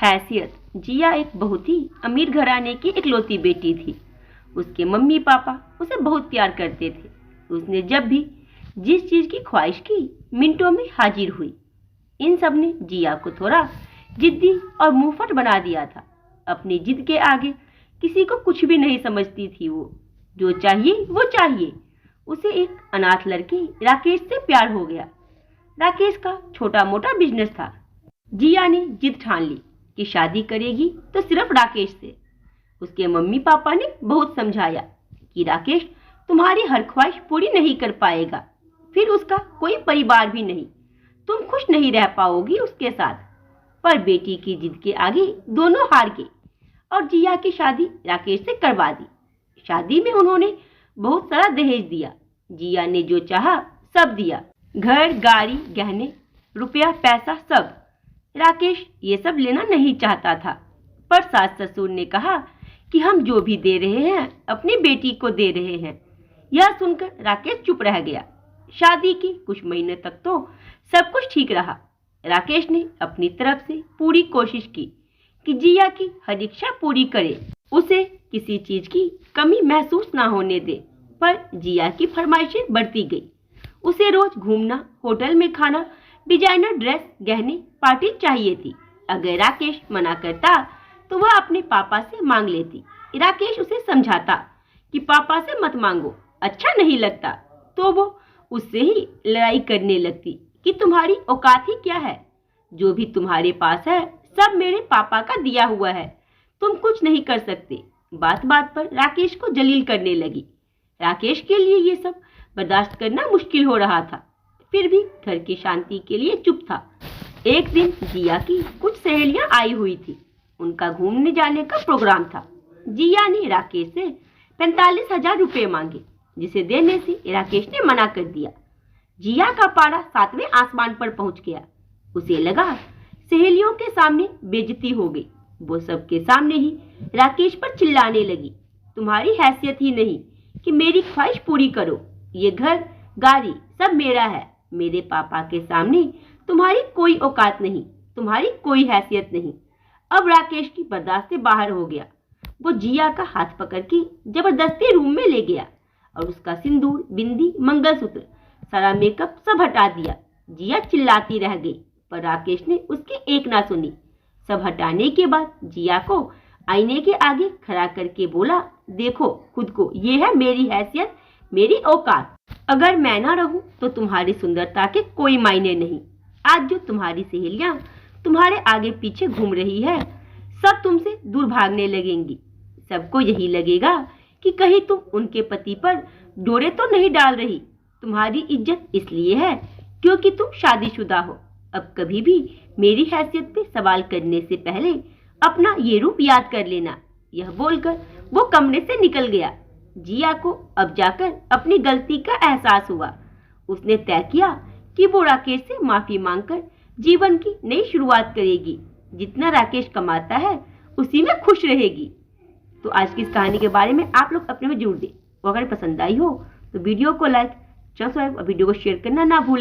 हैसियत। जिया एक बहुत ही अमीर घराने की इकलौती बेटी थी। उसके मम्मी पापा उसे बहुत प्यार करते थे। उसने जब भी जिस चीज की ख्वाहिश की मिनटों में हाजिर हुई। इन सब ने जिया को थोड़ा जिद्दी और मुंहफट बना दिया था। अपनी जिद के आगे किसी को कुछ भी नहीं समझती थी। वो जो चाहिए वो चाहिए। उसे एक अनाथ लड़के राकेश से प्यार हो गया। राकेश का छोटा मोटा बिजनेस था। जिया ने जिद ठान ली कि शादी करेगी तो सिर्फ राकेश से। उसके मम्मी पापा ने बहुत समझाया कि राकेश तुम्हारी हर ख्वाहिश पूरी नहीं कर पाएगा, फिर उसका कोई परिवार भी नहीं, तुम खुश नहीं रह पाओगी उसके साथ। पर बेटी की जिद के आगे दोनों हार गए और जिया की शादी राकेश से करवा दी। शादी में उन्होंने बहुत सारा दहेज दिया। जिया ने जो चाहा सब दिया, घर, गाड़ी, गहने, रुपया, पैसा, सब। राकेश ये सब लेना नहीं चाहता था, पर सास ससुर ने कहा कि हम जो भी दे रहे हैं अपनी बेटी को दे रहे हैं। यह सुनकर राकेश चुप रह गया। शादी के कुछ महीने तक तो सब कुछ ठीक रहा। राकेश ने अपनी तरफ से पूरी कोशिश की कि जिया की हर इच्छा पूरी करे, उसे किसी चीज की कमी महसूस ना होने दे। पर जिया की फरमाइशें बढ़ती गई। उसे रोज घूमना, होटल में खाना, डिजाइनर ड्रेस, गहने, पार्टी चाहिए थी। अगर राकेश मना करता तो वह अपने पापा से मांग लेती। राकेश उसे समझाता कि पापा से मत मांगो, अच्छा नहीं लगता, तो वो उससे ही लड़ाई करने लगती कि तुम्हारी औकात ही क्या है, जो भी तुम्हारे पास है सब मेरे पापा का दिया हुआ है, तुम कुछ नहीं कर सकते। बात बात पर राकेश को जलील करने लगी। राकेश के लिए ये सब बर्दाश्त करना मुश्किल हो रहा था, फिर भी घर की शांति के लिए चुप था। एक दिन जिया की कुछ सहेलियां आई हुई थी। उनका घूमने जाने का प्रोग्राम था। जिया ने राकेश से 45,000 रुपये मांगे, जिसे देने से राकेश ने मना कर दिया। जिया का पारा 7वें आसमान पर पहुंच गया। उसे लगा सहेलियों के सामने बेइज्जती हो गई। वो सबके सामने ही राकेश पर चिल्लाने लगी, तुम्हारी हैसियत ही नहीं कि मेरी ख्वाहिश पूरी करो, ये घर, गाड़ी सब मेरा है। मेरे पापा के सामने तुम्हारी कोई औकात नहीं, तुम्हारी कोई हैसियत नहीं। अब राकेश की बर्दाश्त से बाहर हो गया। वो जिया का हाथ पकड़ के जबरदस्ती रूम में ले गया और उसका सिंदूर, बिंदी, मंगलसूत्र, सारा मेकअप सब हटा दिया। जिया चिल्लाती रह गई, पर राकेश ने उसकी एक ना सुनी। सब हटाने के बाद जिया को आईने के आगे खड़ा करके बोला, देखो खुद को, ये है मेरी हैसियत, मेरी औकात। अगर मैं ना रहूं तो तुम्हारी सुंदरता के कोई मायने नहीं। आज जो तुम्हारी सहेलियां तुम्हारे आगे पीछे घूम रही है, सब तुमसे दूर भागने लगेंगी। सबको यही लगेगा कि कहीं तुम उनके पति पर डोरे तो नहीं डाल रही। तुम्हारी इज्जत इसलिए है क्योंकि तुम शादीशुदा हो। अब कभी भी मेरी हैसियत पे सवाल करने से पहले अपना ये रूप याद कर लेना। यह बोलकर वो कमरे से निकल गया। जिया को अब जाकर अपनी गलती का एहसास हुआ। उसने तय किया कि वो राकेश से माफी मांगकर जीवन की नई शुरुआत करेगी। जितना राकेश कमाता है उसी में खुश रहेगी। तो आज की इस कहानी के बारे में आप लोग अपने में जरूर दें। वो अगर पसंद आई हो तो वीडियो को लाइक, सब्सक्राइब और वीडियो को शेयर करना ना भूलें।